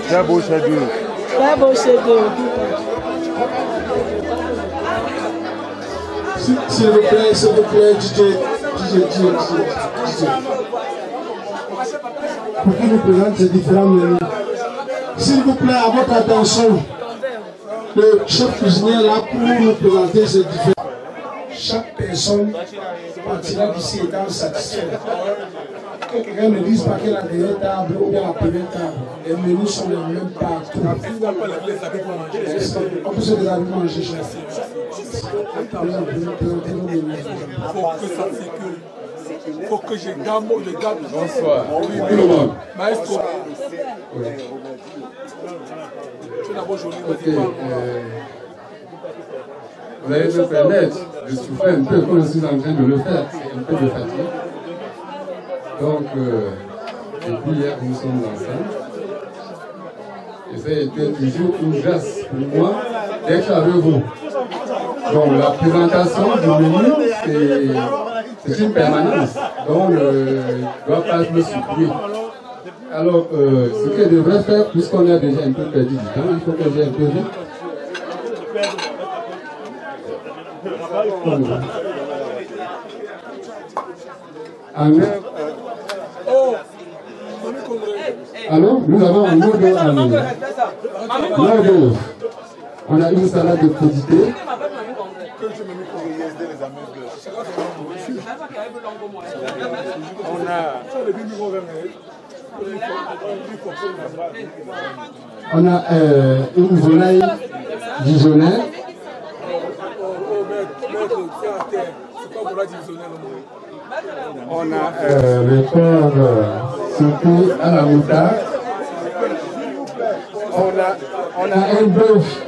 Très beau chef-d'œuvre. Très beau chef-d'œuvre. S'il vous plaît, DJ. Pour qu'il nous présente ces différents menus. S'il vous plaît, à votre attention, le chef cuisinier là pour nous présenter ces différents. Chaque personne partira d'ici étant satisfaite. Que quelqu'un ne dise pas que la dernière table ou bien la première table, les menus sont les mêmes partout. On peut se déshabiller manger chez Il faut que je garde le garde. Bonsoir. Maestro. Oui. Vous allez me permettre de souffler un peu comme je suis en train de le faire. C'est un peu de fatigue. Donc, depuis hier, nous sommes ensemble. Et ça a été toujours une grâce pour moi d'être avec vous. Donc, la présentation du menu, c'est une permanence. Donc, je ne dois pas me supprimer. Alors, ce que je devrais faire, puisqu'on a déjà un peu perdu du temps, il faut que j'ai un peu vite. Alors, nous avons un mot d'eau. On a une salade de crudité. On a une volaille dijonnaise. On a le porc sauté à la moutarde. On a on a un bœuf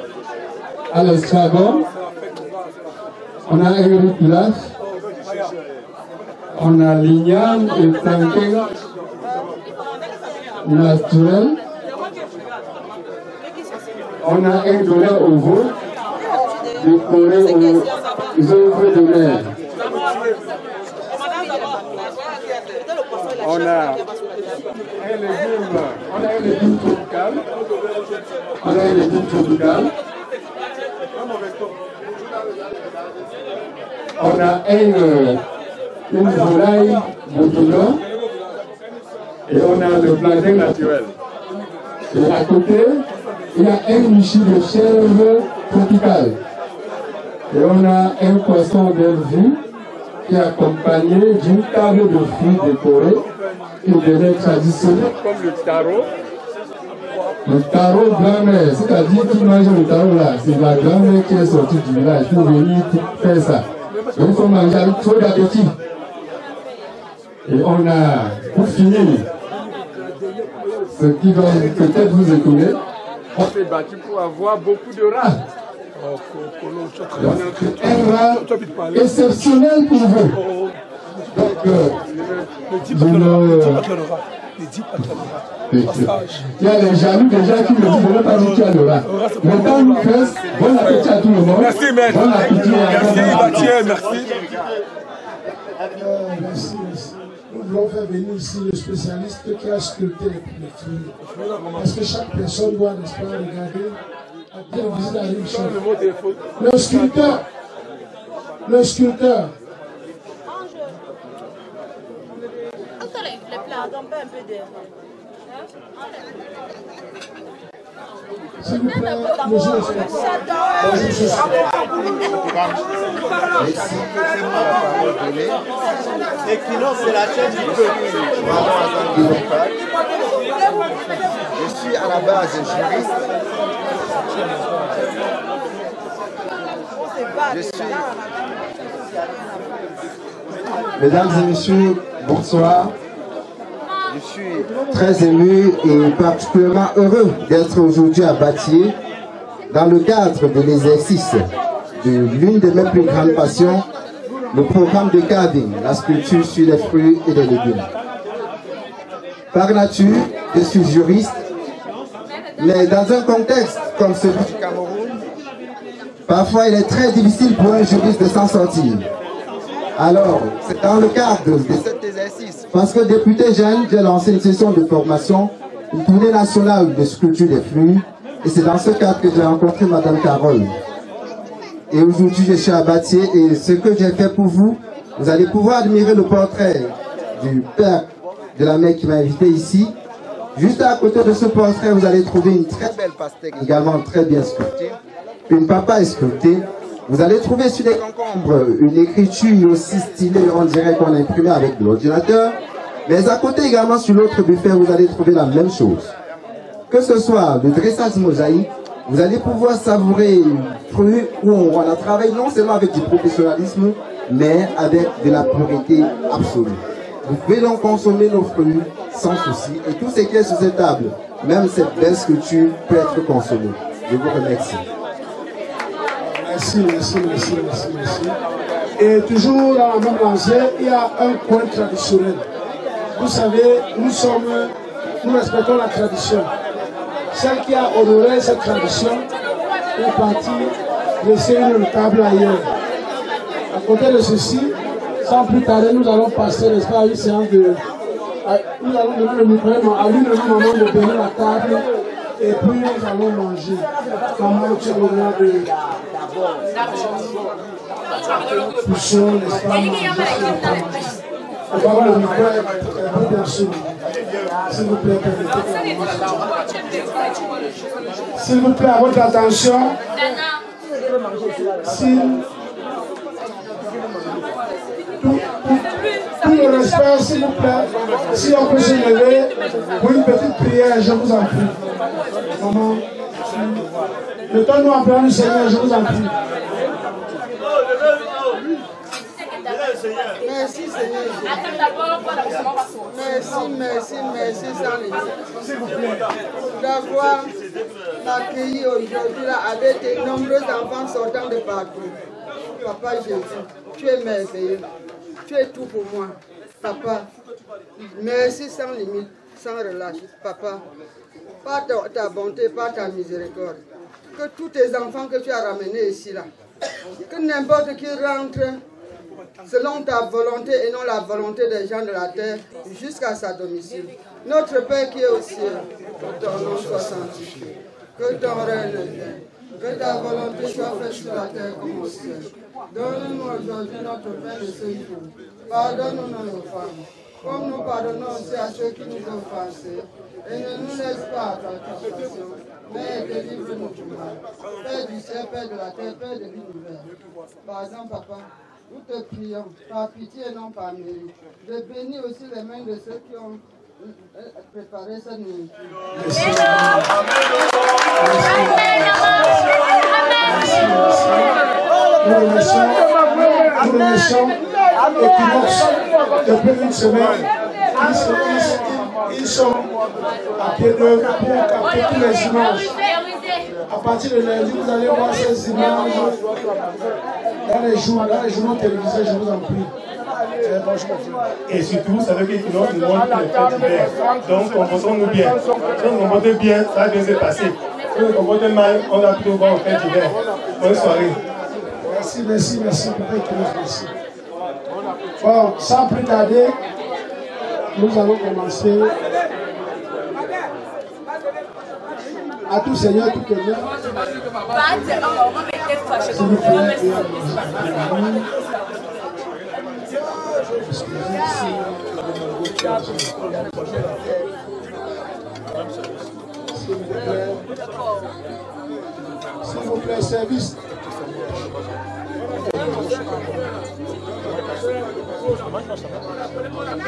à l'estragon, on a un riz pilaf, on a l'igname et plantain naturel, on a un dollar au veau décoré aux œuvres de mer. On a un légume tropical. On a un légume tropical. On a une volaille bourguignon. Et on a le plantain naturel. Et à côté, il y a un michi de chèvre tropical. Et on a un poisson belle vue qui est accompagné d'une table de fruits décorée et de lait traditionnel comme le taro. Le taro grand-mère, c'est-à-dire qui mange le taro là, c'est la grand-mère qui est sortie du village pour venir faire ça. Donc il faut manger avec trop d'appétit. Et on a, pour finir, ce qui va peut-être vous étonner, on s'est battu pour avoir beaucoup de rats. Un rat exceptionnel pour vous. Donc, il y a les jaloux déjà qui me disent de ne pas dire qu'il y a le rat. Maintenant, nous faisons bon appétit à tout le monde. Merci, maître. Bon appétit à merci. Merci. Nous voulons faire venir ici le spécialiste qui a sculpté les fruits. Parce que chaque personne doit, n'est-ce pas, regarder à quelle visite arrive chaque. Le sculpteur. Les plats, un peu d'air. S'il vous plaît, monsieur le spectateur. C'est la chaîne du peuple. Je suis à la base juriste. Mesdames et messieurs, bonsoir. Je suis très ému et particulièrement heureux d'être aujourd'hui à Batié dans le cadre de l'exercice de l'une de mes plus grandes passions, le programme de carving, la sculpture sur les fruits et les légumes. Par nature, je suis juriste, mais dans un contexte comme celui du Cameroun, parfois il est très difficile pour un juriste de s'en sortir. Alors, c'est dans le cadre de cet exercice, parce que député jeune, j'ai lancé une session de formation, une tournée nationale de sculpture des fruits, et c'est dans ce cadre que j'ai rencontré Madame Carole. Et aujourd'hui, je suis à Batié, et ce que j'ai fait pour vous, vous allez pouvoir admirer le portrait du père de la mère qui m'a invité ici. Juste à côté de ce portrait, vous allez trouver une très belle pastèque, également très bien sculptée, une papaye sculptée. Vous allez trouver sur les concombres une écriture aussi stylée, on dirait qu'on a imprimé avec de l'ordinateur. Mais à côté également, sur l'autre buffet, vous allez trouver la même chose. Que ce soit le dressage mosaïque, vous allez pouvoir savourer fruits où on a travaillé non seulement avec du professionnalisme, mais avec de la pureté absolue. Vous pouvez donc consommer nos fruits sans souci. Et tout ce qui est sur cette table, même cette belle sculpture, peut être consommé. Je vous remercie. Merci. Et toujours dans la même lancée, il y a un coin traditionnel. Vous savez, nous respectons la tradition. Celle qui a honoré cette tradition est partie laisser une table ailleurs. À côté de ceci, sans plus tarder, nous allons passer, n'est-ce pas, à une séance de... Nous allons donner le micro à l'une de nos mamans de donner la table et puis nous allons manger. Maman, tu es l'honneur de... Poussons, n'est-ce pas, manger. Le micro est plus perçu. S'il vous plaît, permettez-moi. S'il vous plaît, à votre attention. Tout le respect, s'il vous plaît. Si on peut se lever pour une petite prière, je vous en prie. Maman, mettons-nous en plan du Seigneur, je vous en prie. Merci Seigneur. Merci, sans les s'il vous plaît. D'avoir accueilli aujourd'hui là avec de nombreux enfants sortant de partout. Papa Jésus, tu es merveilleux. Tu es tout pour moi. Papa, merci sans limite, sans relâche. Papa, par ta bonté, par ta miséricorde, que tous tes enfants que tu as ramenés ici là, que n'importe qui rentre selon ta volonté et non la volonté des gens de la terre jusqu'à sa domicile. Notre Père qui est au ciel, que ton nom soit sanctifié, que ton règne vienne, que ta volonté soit faite sur la terre comme au ciel. Donne-nous aujourd'hui notre pain de ce jour. Pardonne-nous nos offenses, comme nous pardonnons aussi à ceux qui nous ont offensés. Et ne nous laisse pas à ta tentation, mais délivre-nous du mal. Père du ciel, Père de la terre, Père de l'univers. Par exemple, Papa, nous te prions, par pitié et non par mérite, de bénir aussi les mains de ceux qui ont préparé cette nourriture. Nous remercions Equinox depuis une semaine. Ils sont à pied d'œuvre pour capter tous les images. À partir de lundi, vous allez voir ces images dans les journaux télévisés, je vous en prie. Et surtout, vous savez qu'Equinox nous montre les fêtes d'hiver. Donc, comportons-nous bien. Si on nous comporte bien, ça va bien se passer. Si on nous comporte mal, on va plutôt voir aux fêtes d'hiver. Bonne soirée. Merci, Papa Equinox, merci. Bon, sans plus tarder, nous allons commencer. À tout Seigneur, tout honneur. S'il vous plaît, s'il vous plaît, service.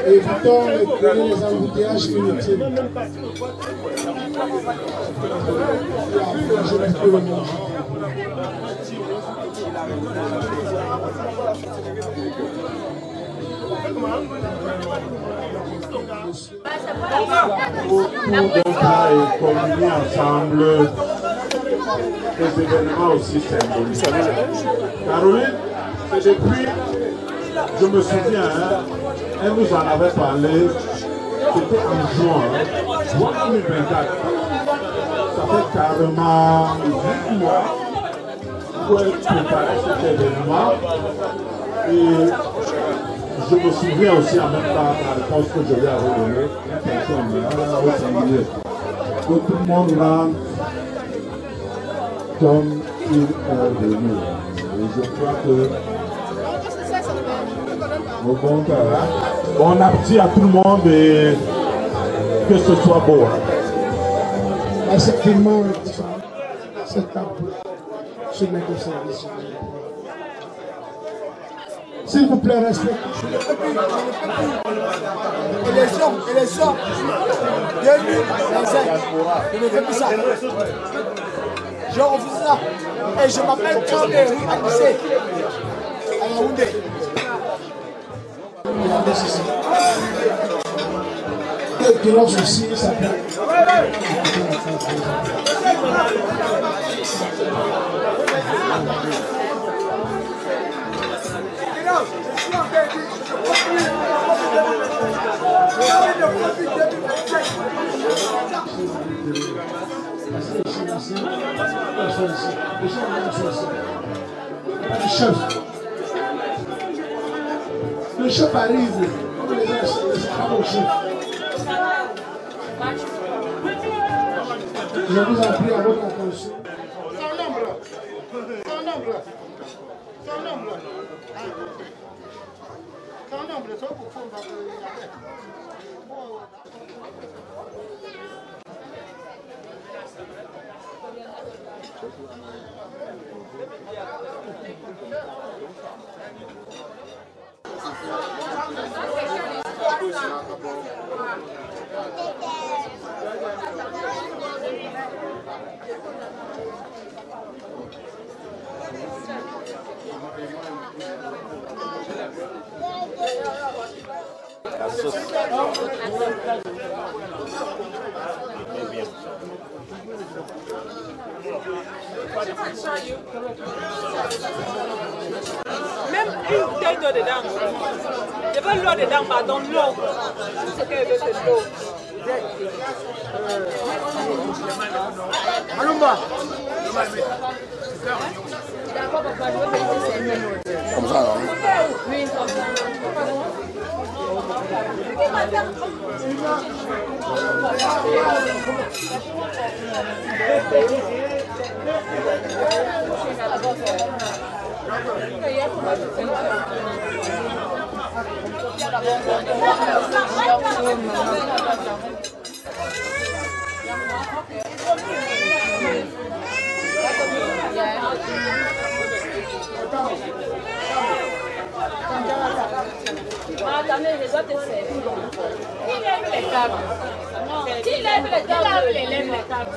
Évitons de créer les embouteillages inutiles. Autour d'un plat et communier ensemble des événements aussi symboliques. Caroline, c'est depuis, je me souviens, elle nous en avait parlé, c'était en juin 2024. Ça fait carrément 8 mois où elle préparait cet événement. Et je me souviens aussi en même temps de la réponse que je lui avais donnée, que tout le monde rentre comme il est venu. Et je crois que bon appétit à tout le monde et que ce soit beau. Effectivement, cette table se met au service. S'il vous plaît, respectez. Élection 2025. Je ne fais plus ça. Je refuse ça. Et je m'appelle Kandé Anissé à Yaoundé. Equinox aussi, ça peut. Le chef arrive. Je vous en prie à votre attention. Même une bouteille d'eau dedans. Je veux l'eau dedans, pardon, l'eau. Tout ce qu'elle veut, c'est l'eau. Malumba. Comme ça, non? Oui, comme ça. Attendez, je dois te servir. Qui lève les tables? Qui lève les tables? Qui lève les tables?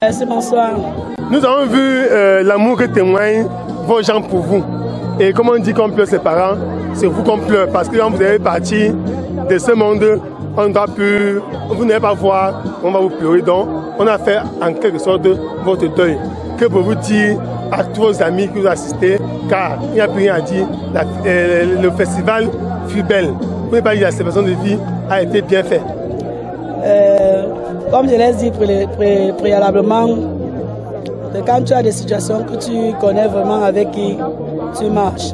Merci, bonsoir. Nous avons vu l'amour que témoignent vos gens pour vous. Et comme on dit qu'on pleure ses parents, c'est vous qu'on pleure. Parce que quand vous avez parti de ce monde, on ne doit plus, vous n'allez pas voir, on va vous pleurer. Donc, on a fait en quelque sorte votre deuil. Que pour vous dire à tous vos amis qui vous assistez, car il n'y a plus rien à dire, le festival fut belle. Vous pouvez pas dire la célébration de vie a été bien faite. Comme je l'ai dit préalablement, quand tu as des situations que tu connais vraiment avec qui tu marches.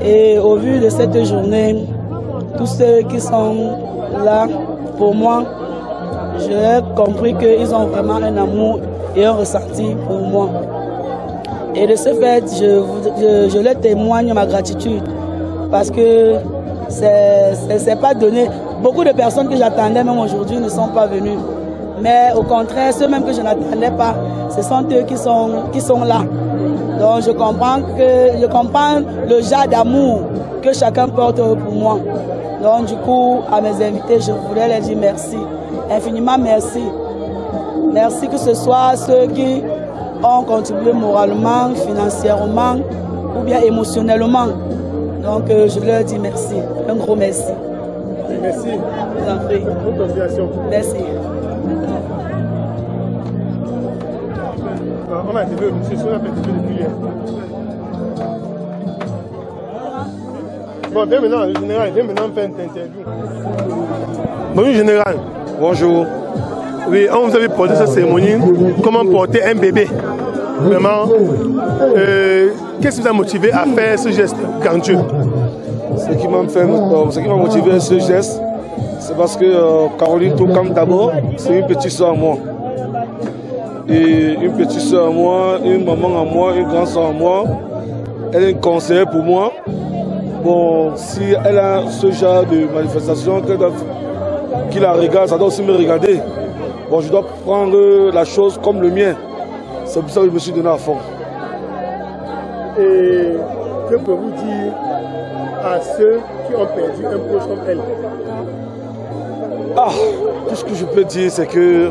Et au vu de cette journée, tous ceux qui sont là, pour moi, j'ai compris qu'ils ont vraiment un amour et un ressenti pour moi. Et de ce fait, je leur témoigne ma gratitude parce que c'est pas donné. Beaucoup de personnes que j'attendais même aujourd'hui ne sont pas venues. Mais au contraire, ceux même que je n'attendais pas, ce sont eux qui sont là. Donc je comprends le genre d'amour que chacun porte pour moi. Donc du coup, à mes invités, je voudrais leur dire merci. Infiniment merci. Merci que ce soit ceux qui ont contribué moralement, financièrement ou bien émotionnellement. Donc je leur dis merci. Un gros merci. Merci. Je vous en prie. Merci. On a interviewé M. Sola depuis hier. Bon, viens maintenant, le général, viens maintenant faire une interview. Bonjour, général. Bonjour. Oui, on vous avait porté cette cérémonie, comment porter un bébé. Vraiment, qu'est-ce qui vous a motivé à faire ce geste grandieux? Ce qui m'a motivé à ce geste, c'est parce que Caroline Toukam d'abord, c'est une petite soeur à moi. Et une petite soeur à moi, une maman à moi, une grande soeur à moi. Elle est une conseillère pour moi. Bon, si elle a ce genre de manifestation, qui la regarde, ça doit aussi me regarder. Bon, je dois prendre la chose comme le mien. C'est pour ça que je me suis donné à fond. Et que pouvez-vous dire à ceux qui ont perdu un proche comme elle? Tout ce que je peux dire, c'est que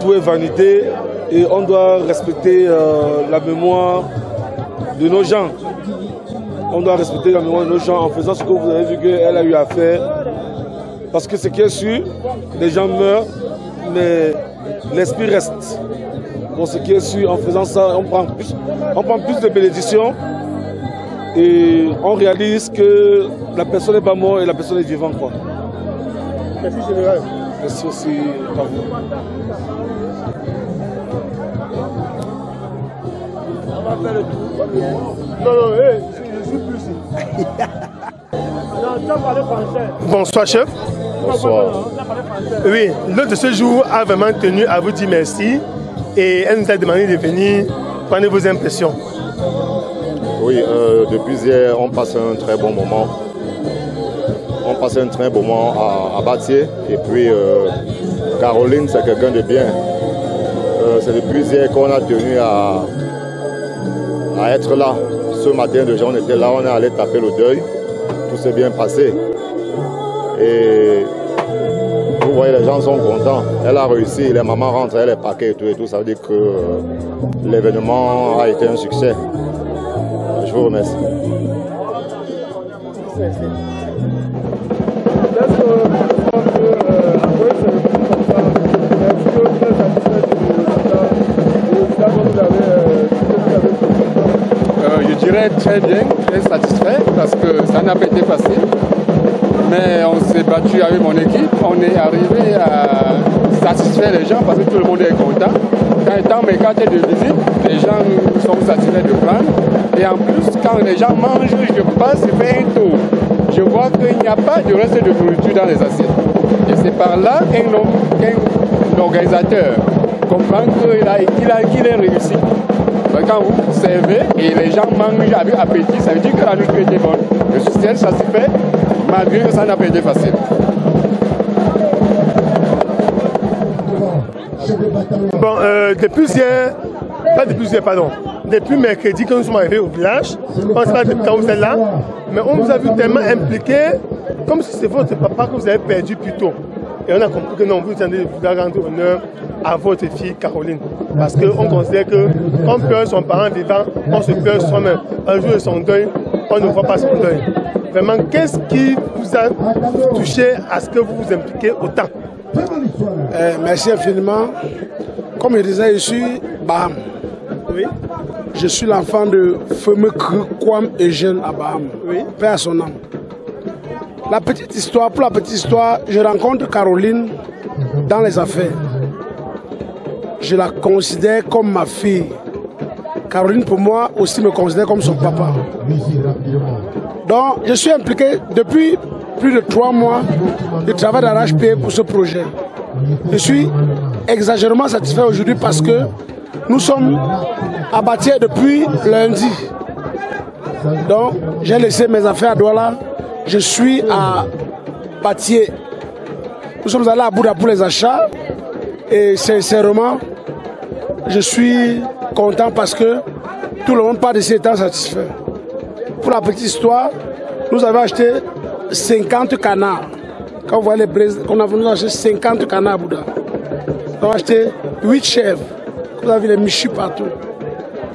tout est vanité et on doit respecter la mémoire de nos gens. On doit respecter la mémoire de nos gens en faisant ce que vous avez vu qu'elle a eu à faire. Parce que ce qui est sûr, les gens meurent, mais l'esprit reste. Bon, ce qui est sûr, en faisant ça, on prend plus de bénédictions et on réalise que la personne n'est pas morte et la personne est vivante, quoi. Merci général. Merci aussi à vous. On va faire le tour. Non, je suis plus ici. Bonsoir chef. Bonsoir. Oui, l'hôte de ce jour a vraiment tenu à vous dire merci et elle nous a demandé de venir prendre vos impressions. Oui, depuis hier, on passe un très bon moment. On passe un très bon moment à Batié. Et puis, Caroline, c'est quelqu'un de bien. C'est depuis hier qu'on a tenu à être là. Ce matin, déjà, on était là, on est allé taper le deuil. Tout s'est bien passé. Et vous voyez, les gens sont contents. Elle a réussi, les mamans rentrent, elle est paquée et tout. Ça veut dire que l'événement a été un succès. Je vous remercie. Je dirais très bien, très satisfait parce que ça n'a pas été facile. Mais on s'est battu avec mon équipe, on est arrivé à satisfaire les gens parce que tout le monde est content. Dans mes cartes de visite, les gens sont satisfaits de prendre. Et en plus, quand les gens mangent, je passe, je fais un tour. Je vois qu'il n'y a pas de reste de nourriture dans les assiettes. Et c'est par là qu'un organisateur comprend qu'il est réussi. Quand vous servez et les gens mangent avec appétit, ça veut dire que la nourriture était bonne. Je suis très satisfait, malgré que ça n'a pas été facile. Bon, depuis mercredi que nous sommes arrivés au village, on ne sait pas depuis quand vous êtes là, mais on vous a vu tellement impliqué, comme si c'était votre papa que vous avez perdu plus tôt. Et on a compris que non, vous attendez de vous rendre honneur à votre fille Caroline. Parce qu'on considère que quand on pleure son parent vivant, on se pleure soi-même. Un jour de son deuil, on ne voit pas son deuil. Vraiment, qu'est-ce qui vous a touché à ce que vous vous impliquez autant? Merci infiniment. Comme je disais, je suis Baham. Oui. Je suis l'enfant de fameux Kwam Eugène à Baham. Oui. Père à son âme. Pour la petite histoire, je rencontre Caroline dans les affaires. Je la considère comme ma fille. Caroline, pour moi, aussi me considère comme son papa. Donc, je suis impliqué depuis plus de 3 mois de travail d'arrache-pied pour ce projet. Je suis exagérément satisfait aujourd'hui parce que nous sommes à Batié depuis lundi. Donc, j'ai laissé mes affaires à Douala. Je suis à Batié. Nous sommes allés à Bouddha pour les achats. Et sincèrement, je suis content parce que tout le monde part d'ici étant satisfait. Pour la petite histoire, nous avons acheté 50 canards. Quand vous voyez les braises, nous avons acheté 50 canards à Bouddha. Nous avons acheté 8 chèvres. Vous avez les michis partout.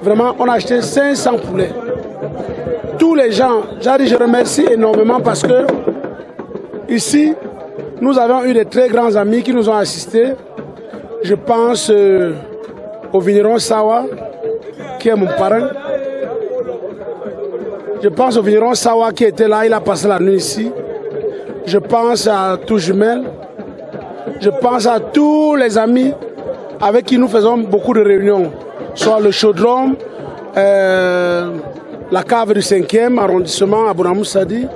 Vraiment, on a acheté 500 poulets. Tous les gens, je remercie énormément parce que ici, nous avons eu de très grands amis qui nous ont assistés. Je pense au vigneron Sawa, qui est mon parrain. Je pense au vigneron Sawa qui était là, il a passé la nuit ici. Je pense à tout jumelle. Je pense à tous les amis avec qui nous faisons beaucoup de réunions. Soit le chaudron, la cave du 5e arrondissement à Bonamoussadi.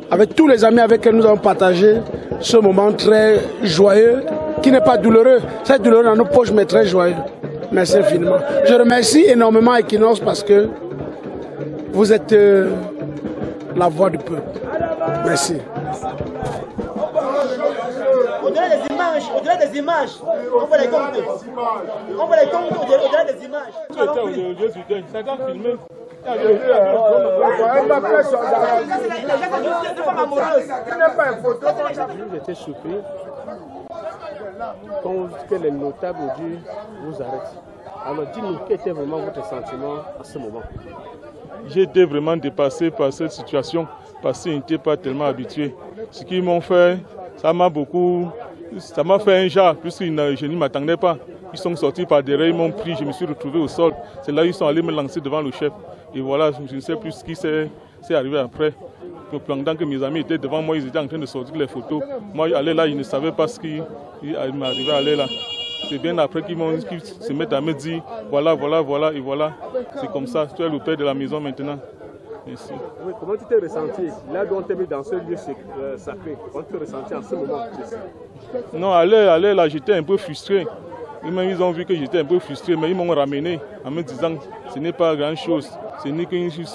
Avec tous les amis avec qui nous avons partagé ce moment très joyeux, qui n'est pas douloureux. C'est douloureux dans nos poches, mais très joyeux. Merci infiniment. Je remercie énormément Equinox parce que vous êtes la voix du peuple. Merci. Au-delà des images, des images. On voit les comptes. On voit les comptes au-delà des images. J'étais surpris quand les notables aujourd'hui vous arrêtent. Alors dis-nous, quel était vraiment votre sentiment à ce moment? J'ai été vraiment dépassé par cette situation parce que je n'étais pas tellement habitué. Ce qu'ils m'ont fait, ça m'a fait un jas puisque je ne m'attendais pas. Ils sont sortis par derrière, ils m'ont pris, je me suis retrouvé au sol. C'est là qu'ils sont allés me lancer devant le chef. Et voilà, je ne sais plus ce qui s'est arrivé après. Pendant que mes amis étaient devant moi, ils étaient en train de sortir les photos. Moi, j'allais là, ils ne savaient pas ce qui m'arrivait à aller là. C'est bien après qu'ils se mettent à me dire, voilà, et voilà. C'est comme ça, tu es le père de la maison maintenant. Merci. Oui, comment tu t'es ressenti? Là, on t'a mis dans ce lieu sacré. Comment tu t'es ressenti en ce moment? Non, aller là, j'étais un peu frustré. Ils ont vu que j'étais un peu frustré, mais ils m'ont ramené en me disant ce n'est pas grand-chose. Ce n'est qu'une suite,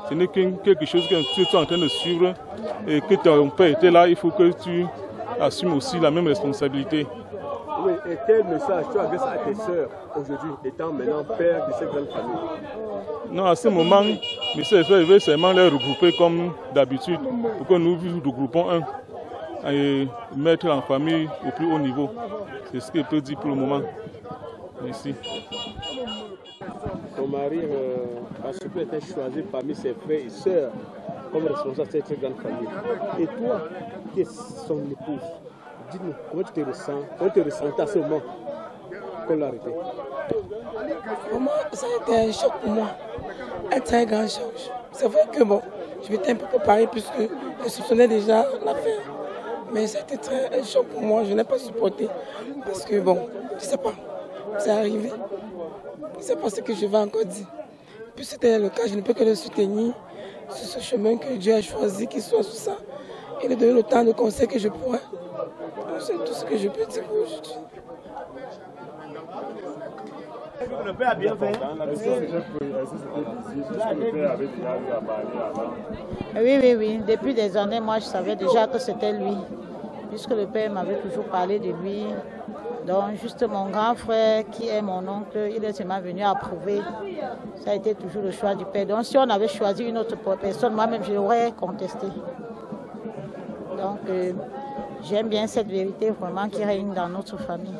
ce n'est quelque chose que tu es en train de suivre et que ton père était là. Il faut que tu assumes aussi la même responsabilité. Oui, et quel message tu adresses à tes sœurs aujourd'hui, étant maintenant père de cette grande famille? Non, à ce moment, mes sœurs veulent seulement les regrouper comme d'habitude pour que nous regroupons et mettre en famille au plus haut niveau. C'est ce que je peux dire pour le moment. Merci. Ton mari a surtout été choisi parmi ses frères et sœurs comme responsable de cette très grande famille. Et toi, qui es son épouse, dis-nous, comment tu te ressens? Comment tu te ressentais à ce moment qu'on l'a arrêté? Pour moi, ça a été un choc pour moi. Un très grand choc. C'est vrai que bon, je m'étais un peu préparé puisque je soupçonnais déjà l'affaire. Mais c'était un choc pour moi, je n'ai pas supporté. Parce que bon, je ne sais pas, c'est arrivé. Je ne sais pas ce que je vais encore dire. Puis c'était le cas, je ne peux que le soutenir sur ce chemin que Dieu a choisi, qu'il soit sous ça. Et lui donner le temps de conseil que je pourrais. C'est tout ce que je peux dire aujourd'hui. Le père a bien fait. Oui. Depuis des années, moi, je savais déjà que c'était lui. Puisque le père m'avait toujours parlé de lui. Donc, juste mon grand frère, qui est mon oncle, il est seulement venu approuver. Ça a été toujours le choix du père. Donc, si on avait choisi une autre personne, moi-même, je l'aurais contesté. Donc, j'aime bien cette vérité vraiment qui règne dans notre famille.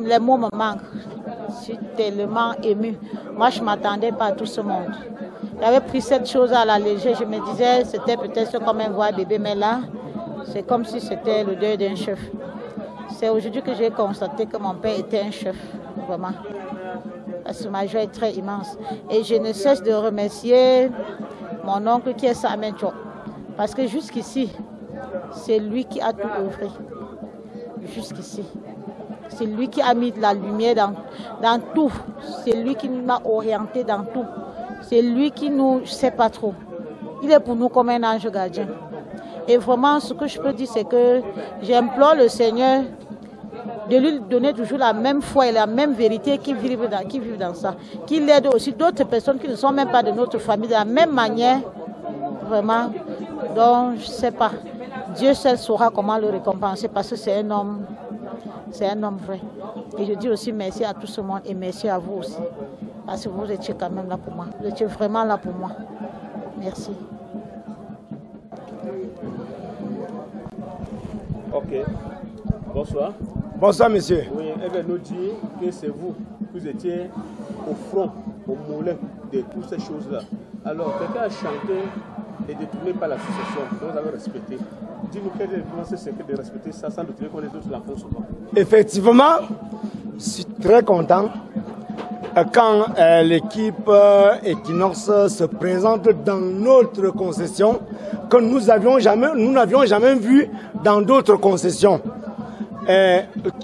Les mots me manquent. Je suis tellement émue. Moi, je ne m'attendais pas à tout ce monde. J'avais pris cette chose à la légère. Je me disais, c'était peut-être comme un voix bébé, mais là, c'est comme si c'était le deuil d'un chef. C'est aujourd'hui que j'ai constaté que mon père était un chef, vraiment. Parce que ma joie est très immense. Et je ne cesse de remercier mon oncle qui est Samuel Cho. Parce que jusqu'ici, c'est lui qui a tout œuvré. Jusqu'ici. C'est lui qui a mis de la lumière dans tout. C'est lui qui m'a orienté dans tout. C'est lui qui nous, je ne sais pas trop. Il est pour nous comme un ange gardien. Et vraiment, ce que je peux dire, c'est que j'implore le Seigneur de lui donner toujours la même foi et la même vérité qui vivent dans ça. Qu'il aide aussi d'autres personnes qui ne sont même pas de notre famille de la même manière. Vraiment. Donc, je ne sais pas. Dieu seul saura comment le récompenser parce que c'est un homme vrai. Et je dis aussi merci à tout ce monde et merci à vous aussi. Parce que vous étiez quand même là pour moi. Vous étiez vraiment là pour moi. Merci. Ok. Bonsoir. Bonsoir, monsieur. Oui, elle va nous dire que c'est vous. Vous étiez au front, au moulin de toutes ces choses-là. Alors, quelqu'un a chanté et détourné par l'association. Vous avez respecté. Dis-nous quel est le secret de respecter ça sans détourner qu'on les autres la font souvent. Effectivement, je suis très content quand l'équipe Equinox se présente dans notre concession que nous n'avions jamais vu dans d'autres concessions.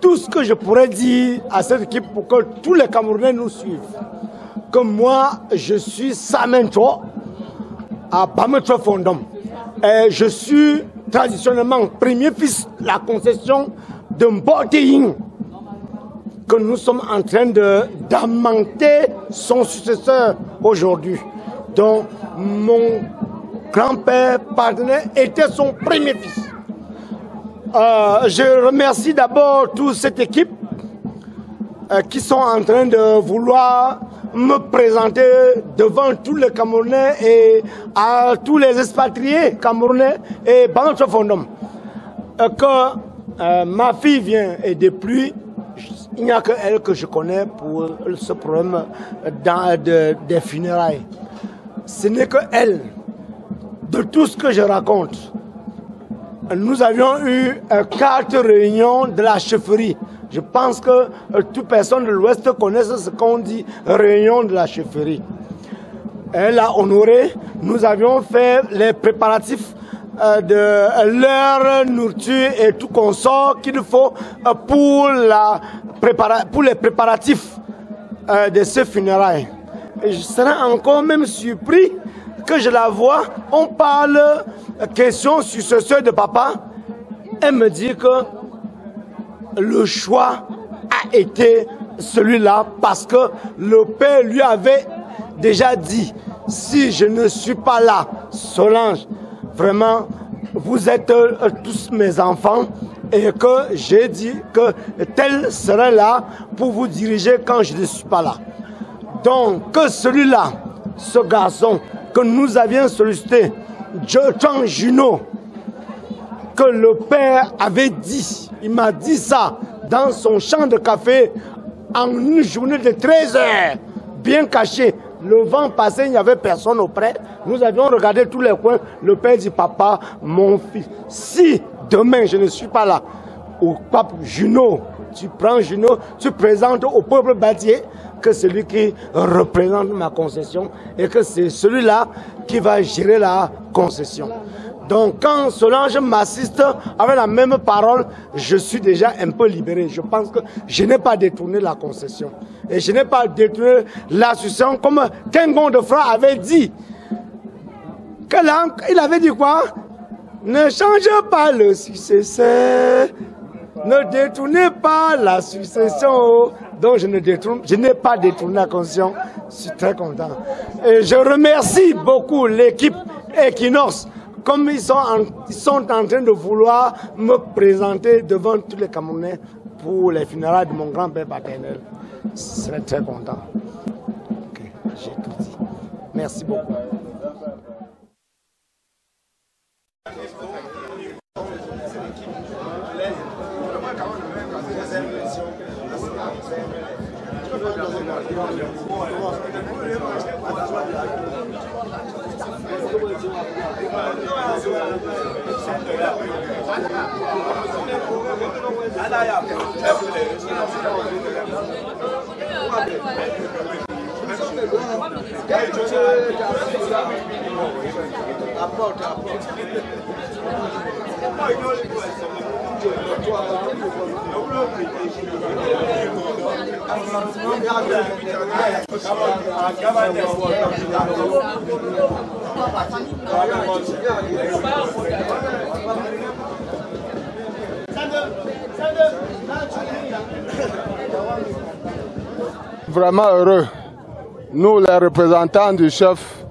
Tout ce que je pourrais dire à cette équipe pour que tous les Camerounais nous suivent, que moi, je suis Samentro à Bametro Fondom. Je suis traditionnellement premier fils de la concession de Mboteing, que nous sommes en train d'amener son successeur aujourd'hui. dont mon grand-père partenaire était son premier fils. Je remercie d'abord toute cette équipe qui sont en train de vouloir me présenter devant tous les Camerounais et à tous les expatriés camerounais et Banque Fondom. Que ma fille vient et depuis, il n'y a que elle que je connais pour ce problème des funérailles. Ce n'est que elle. De tout ce que je raconte, nous avions eu 4 réunions de la chefferie. Je pense que toute personne de l'Ouest connaît ce qu'on dit réunion de la chefferie. Elle a honoré, nous avions fait les préparatifs de leur nourriture et tout consort qu'il faut pour les préparatifs de ce funérailles. Et je serais encore même surpris que je la vois, on parle question successeur de papa, elle me dit que le choix a été celui-là parce que le père lui avait déjà dit, si je ne suis pas là, Solange, vraiment, vous êtes tous mes enfants et que j'ai dit que tel serait là pour vous diriger quand je ne suis pas là. Donc, que celui-là, ce garçon que nous avions sollicité, Jean Junot, que le père avait dit, il m'a dit ça dans son champ de café en une journée de 13 heures, bien caché. Le vent passait, il n'y avait personne auprès. Nous avions regardé tous les coins. Le père dit, papa, mon fils, si demain je ne suis pas là, au pape Junot, tu prends Junot, tu présentes au peuple bâtier que c'est lui qui représente ma concession et que c'est celui-là qui va gérer la concession. Donc quand Solange m'assiste avec la même parole, je suis déjà un peu libéré. Je pense que je n'ai pas détourné la concession. Et je n'ai pas détourné la succession comme Kengon de Fra avait dit. Il avait dit quoi? Ne changez pas le successeur. Ne détournez pas la succession. Donc je n'ai pas détourné la concession. Je suis très content. Et je remercie beaucoup l'équipe Equinox. Comme ils sont en train de vouloir me présenter devant tous les Camerounais pour les funérailles de mon grand-père paternel. Je serais très content. Okay, j'ai tout dit. Merci beaucoup. Vraiment heureux. Nous, les représentants du chef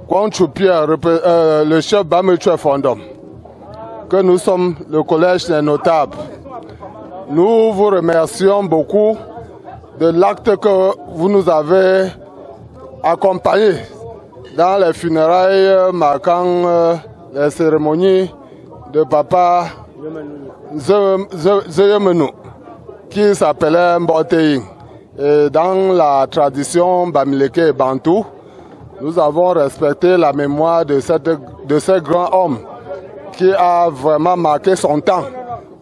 Kwanchu-Pierre, le chef Bametue Fondom, que nous sommes le collège des notables. Nous vous remercions beaucoup de l'acte que vous nous avez accompagné dans les funérailles marquant les cérémonies de papa Zeyemenu, qui s'appelait Mboteing. Et dans la tradition Bamileke et Bantou, nous avons respecté la mémoire de ce grand homme qui a vraiment marqué son temps,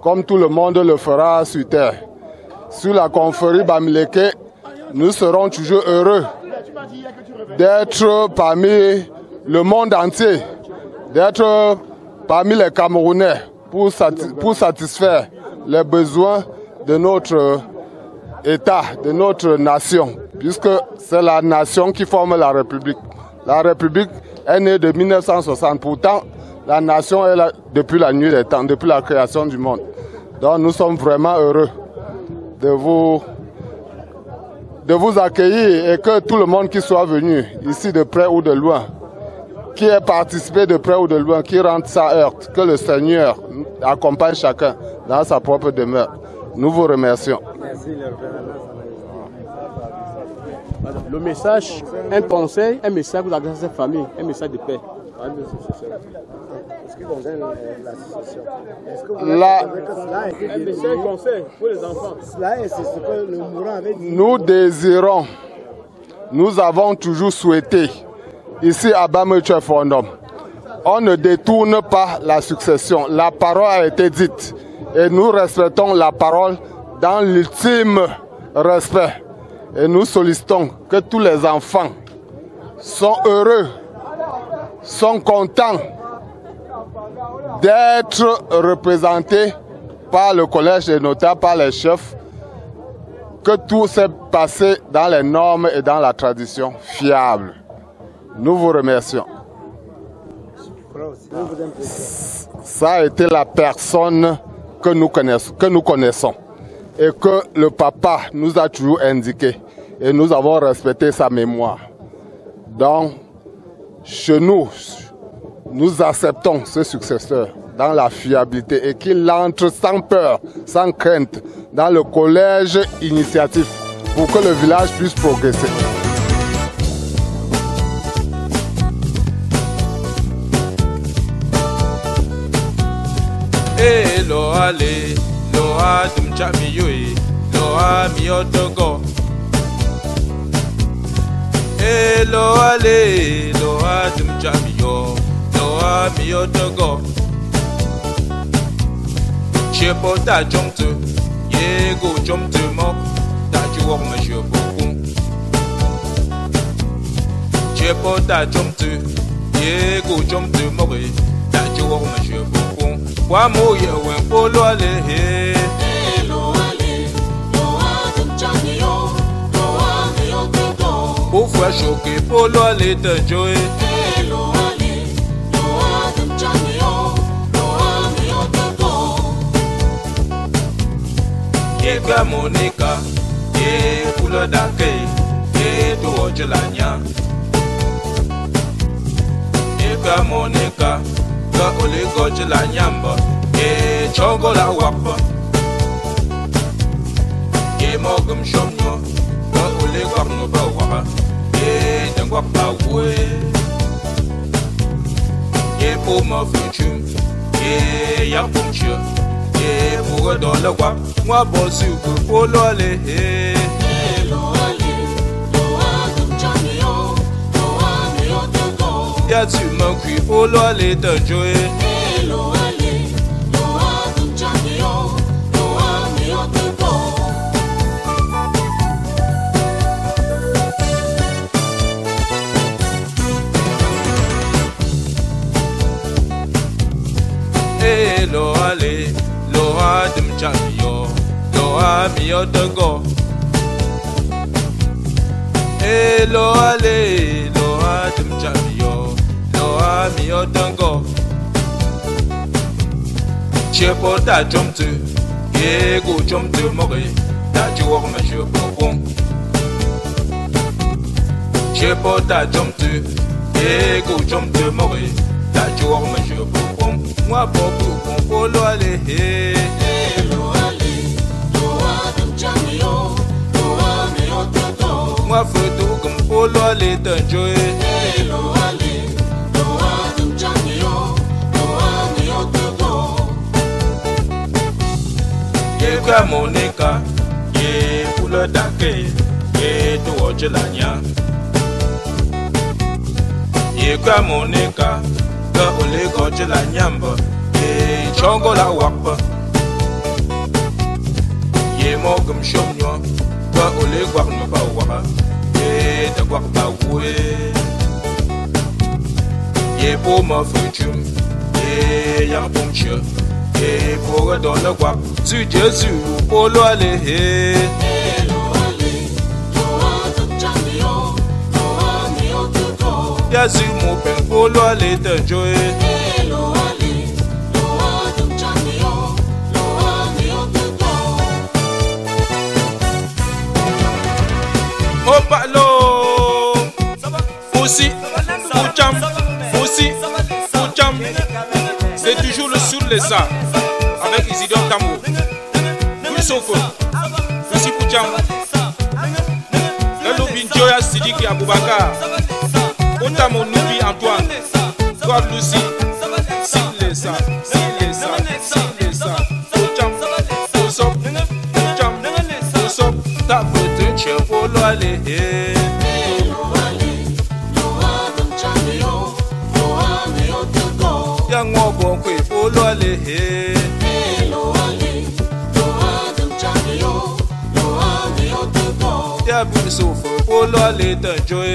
comme tout le monde le fera sur terre. Sur la confrérie Bamileke, nous serons toujours heureux d'être parmi le monde entier, d'être parmi les Camerounais pour satisfaire les besoins de notre État, de notre nation, puisque c'est la nation qui forme la République. La République est née de 1960, pourtant la nation est là depuis la nuit des temps, depuis la création du monde. Donc nous sommes vraiment heureux de vous de vous accueillir et que tout le monde qui soit venu, ici de près ou de loin, qui ait participé de près ou de loin, qui rentre sa heurte, que le Seigneur accompagne chacun dans sa propre demeure. Nous vous remercions. Le message, un conseil, un message pour la cette famille, un message de paix. Ce qui concerne l'association, est-ce que vous un message conseil pour les enfants. Cela est ce que le mourant avait dit. Nous désirons, nous avons toujours souhaité, ici à Bameche Fondom, on ne détourne pas la succession. La parole a été dite et nous respectons la parole dans l'ultime respect. Et nous sollicitons que tous les enfants sont heureux, sont contents d'être représentés par le collège et notamment par les chefs, que tout s'est passé dans les normes et dans la tradition fiable. Nous vous remercions. Ça a été la personne que nous connaissons et que le papa nous a toujours indiqué et nous avons respecté sa mémoire. Donc, chez nous, nous acceptons ce successeur dans la fiabilité et qu'il entre sans peur, sans crainte dans le collège initiatif pour que le village puisse progresser. Loa le, loa dumcha miyoi, loa miyotogo. Loa le, loa dumcha miyo, loa miyotogo. Chepo ta jomtu, yego jomtu mok, ta juwok me chepo kun. Chepo ta jomtu, yego jomtu mok, ta juwok me chepo kun. Wa mo ye wen polo ale he lo ale lo adum chanio lo amio todo o fwa choqué polo ale te joe lo ale lo adum chanio lo amio todo ye ga monica ye pulo dake ye to ojlanya ye ga monica ka ole goje la nyamba e chongo la wapa e mogum shomno ka ole gwakno ba wapa e dangwa pa we e po ma fuchu e ya pomchu e pour dans le wap moi bosu ko polo le e lo ale lo adum chamio lo amio todo ya tu me crie polo le de joie lo ale lo adum chamio lo amio todo lo ale lo adum chamio lo amio todo lo ale lo adum chamio lo amio todo chepo ta jomtu yego jomtu moge ta juwo ma chepo bon chepo ta jomtu yego jomtu moge ta juwo ma chepo bon moi boku kon polo ale he lo ale lo adum chamio lo amio todo moi foto kon polo ale te joe lo ale lo adum chamio lo amio todo ye ka monica ye pulo dake ye to ojlanya ye ka monica ka ole goje la nyamba ye chongo la wapa ye mogum shomnyo ka ole gwakno ba wapa ye da gwak ba we ye po ma fuchum ye ya pomchu ye pour dans le guap tu Jésus polo ale he lo ale lo adum chamio lo amio todo Jésus mo pen polo ale te joe lo ale lo adum chamio lo amio todo Foussi, Foucham, Foussi, Foucham. C'est toujours le sur les ça avec Isidore Tamou. Plus sauf, Foussi Foucham. Le lobby Joya Sidiki Aboubakar. Otamo Nubi Antoine. Toi Lucie. Si les ça, si les ça, si les ça. Foucham, Foussop, Foucham, Foussop. Ta pote tchè pour l'aller. Yang ngobon kwe pour l'aller. Ya bu sofa pour l'aller t'enjoy.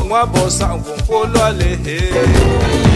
Moi bossa pour l'aller.